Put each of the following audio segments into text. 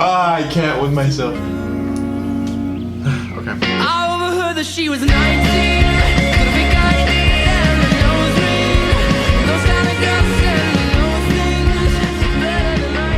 Ah, I can't with myself. Okay. I overheard that she was 19. With a big ID and a nose ring. Those kind of girls say no things better than I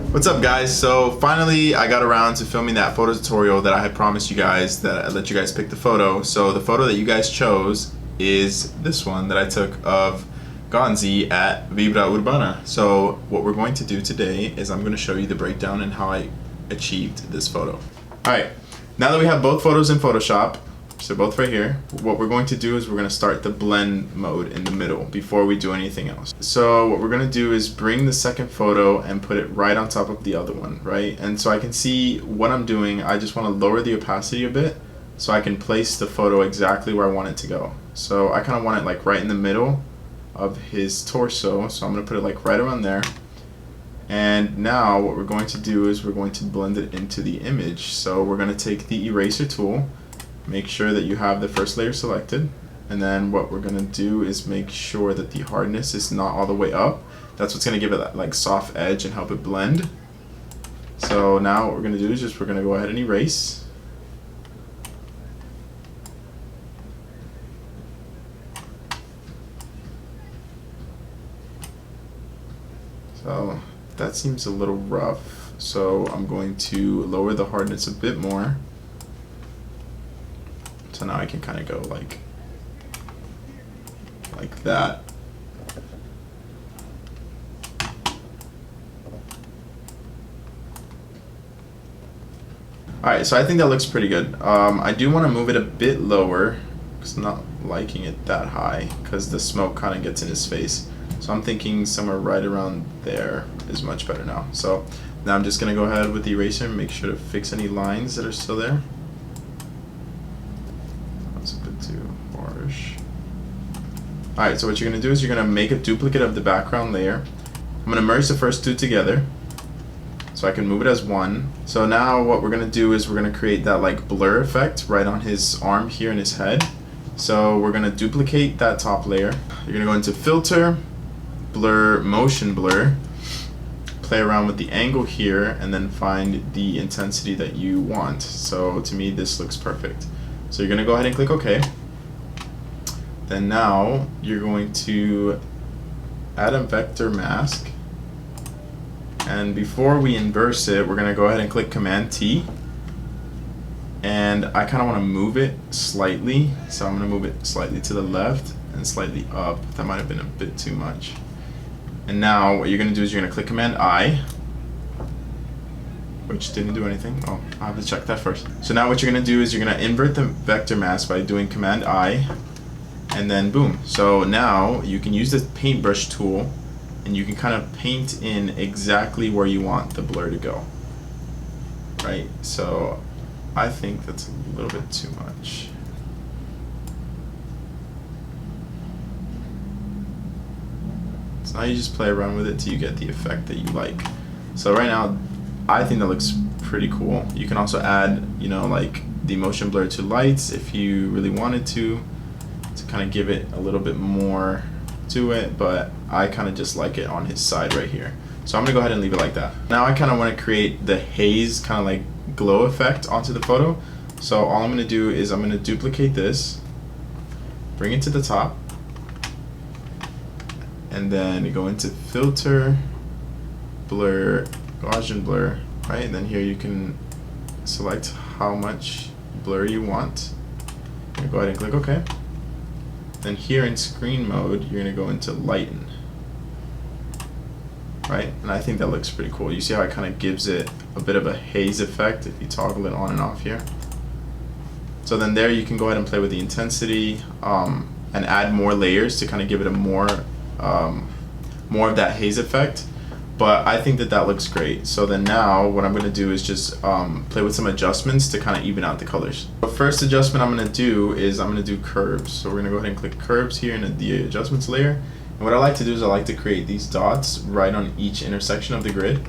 do. What's up, guys? So finally I got around to filming that photo tutorial that I had promised you guys, that I let you guys pick the photo. So the photo that you guys chose is this one that I took of Gonzi at Vibra Urbana. So what we're going to do today is I'm going to show you the breakdown and how I achieved this photo. Alright, now that we have both photos in Photoshop, so both right here, what we're going to do is we're going to start the blend mode in the middle before we do anything else. So what we're going to do is bring the second photo and put it right on top of the other one, right? And so I can see what I'm doing. I just want to lower the opacity a bit so I can place the photo exactly where I want it to go. So I kind of want it like right in the middle of his torso, so I'm going to put it like right around there. And now what we're going to do is we're going to blend it into the image. So we're going to take the eraser tool, make sure that you have the first layer selected, and then what we're going to do is make sure that the hardness is not all the way up. That's what's going to give it that like soft edge and help it blend. So now what we're going to do is just we're going to go ahead and erase. So that seems a little rough, so I'm going to lower the hardness a bit more. So now I can kind of go like that. Alright, so I think that looks pretty good. I do want to move it a bit lower because I'm not liking it that high because the smoke kind of gets in his face. So I'm thinking somewhere right around there is much better now. So now I'm just going to go ahead with the eraser and make sure to fix any lines that are still there. That's a bit too harsh. Alright, so what you're going to do is you're going to make a duplicate of the background layer. I'm going to merge the first two together so I can move it as one. So now what we're going to do is we're going to create that like blur effect right on his arm here and his head. So we're going to duplicate that top layer. You're going to go into Filter, Blur, Motion Blur, play around with the angle here, and then find the intensity that you want. So to me this looks perfect. So you're going to go ahead and click OK. Then now you're going to add a vector mask, and before we inverse it we're going to go ahead and click Command T, and I kind of want to move it slightly, so I'm going to move it slightly to the left and slightly up. That might have been a bit too much. And now what you're going to do is you're going to click Command I, which didn't do anything. Oh, I have to check that first. So now what you're going to do is you're going to invert the vector mask by doing Command I, and then boom. So now you can use the paintbrush tool and you can kind of paint in exactly where you want the blur to go. Right? So I think that's a little bit too much. So now you just play around with it till you get the effect that you like. So right now, I think that looks pretty cool. You can also add, you know, like the motion blur to lights if you really wanted to kind of give it a little bit more to it, but I kind of just like it on his side right here. So I'm gonna go ahead and leave it like that. Now I kind of want to create the haze kind of like glow effect onto the photo. So all I'm gonna do is I'm gonna duplicate this, bring it to the top, and then go into Filter, Blur, Gaussian Blur, right? And then here you can select how much blur you want. Go ahead and click OK. Then here in screen mode, you're gonna go into Lighten, right? And I think that looks pretty cool. You see how it kind of gives it a bit of a haze effect if you toggle it on and off here. So then there you can go ahead and play with the intensity and add more layers to kind of give it a more of that haze effect. But I think that looks great. So then now what I'm going to do is just play with some adjustments to kind of even out the colors. The first adjustment I'm going to do is I'm going to do curves. So we're going to go ahead and click curves here in the adjustments layer. And what I like to do is I like to create these dots right on each intersection of the grid,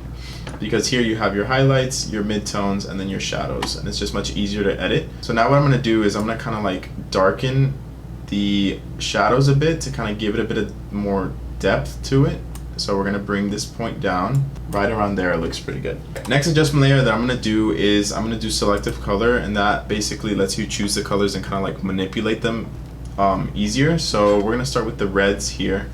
because here you have your highlights, your midtones, and then your shadows, and it's just much easier to edit. So now what I'm going to do is I'm going to kind of like darken the shadows a bit to kind of give it a bit of more depth to it. So we're gonna bring this point down right around there. It looks pretty good. Next adjustment layer that I'm gonna do is I'm gonna do selective color, and that basically lets you choose the colors and kind of like manipulate them easier. So we're gonna start with the reds here,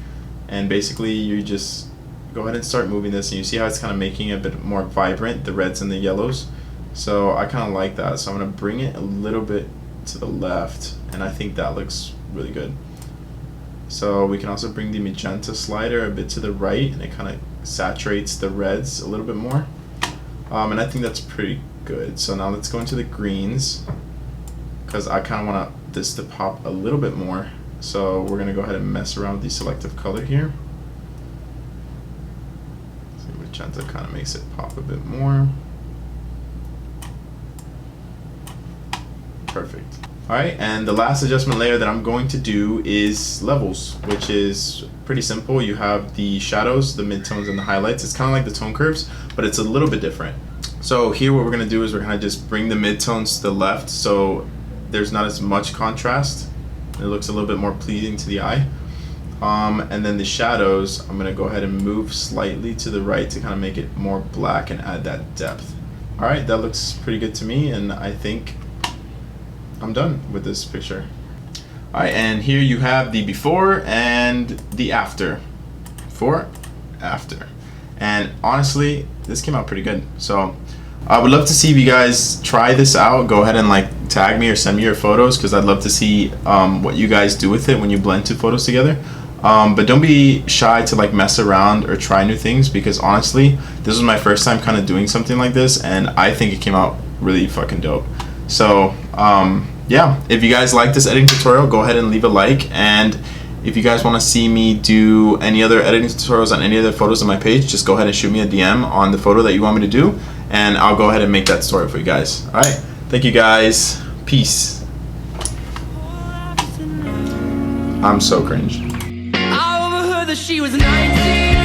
and basically you just go ahead and start moving this, and you see how it's kind of making it a bit more vibrant, the reds and the yellows. So I kind of like that. So I'm gonna bring it a little bit to the left, and I think that looks really good. So we can also bring the magenta slider a bit to the right, and it kind of saturates the reds a little bit more. And I think that's pretty good. So now let's go into the greens, because I kind of want this to pop a little bit more. So we're going to go ahead and mess around with the selective color here. So magenta kind of makes it pop a bit more. Perfect. Alright, and the last adjustment layer that I'm going to do is levels, which is pretty simple. You have the shadows, the midtones, and the highlights. It's kind of like the tone curves, but it's a little bit different. So here what we're going to do is we're going to just bring the midtones to the left so there's not as much contrast. It looks a little bit more pleasing to the eye. And then the shadows, I'm going to go ahead and move slightly to the right to kind of make it more black and add that depth. Alright, that looks pretty good to me, and I think I'm done with this picture. Alright, and here you have the before and the after. Before, after. And honestly, this came out pretty good. So I would love to see if you guys try this out. Go ahead and like tag me or send me your photos, because I'd love to see what you guys do with it when you blend two photos together. But don't be shy to like mess around or try new things, because honestly, this was my first time kind of doing something like this, and I think it came out really fucking dope. So yeah, if you guys like this editing tutorial, go ahead and leave a like, and if you guys want to see me do any other editing tutorials on any other photos on my page, just go ahead and shoot me a DM on the photo that you want me to do, and I'll go ahead and make that tutorial for you guys. Alright, thank you guys. Peace. I'm so cringe. I overheard that she was 19.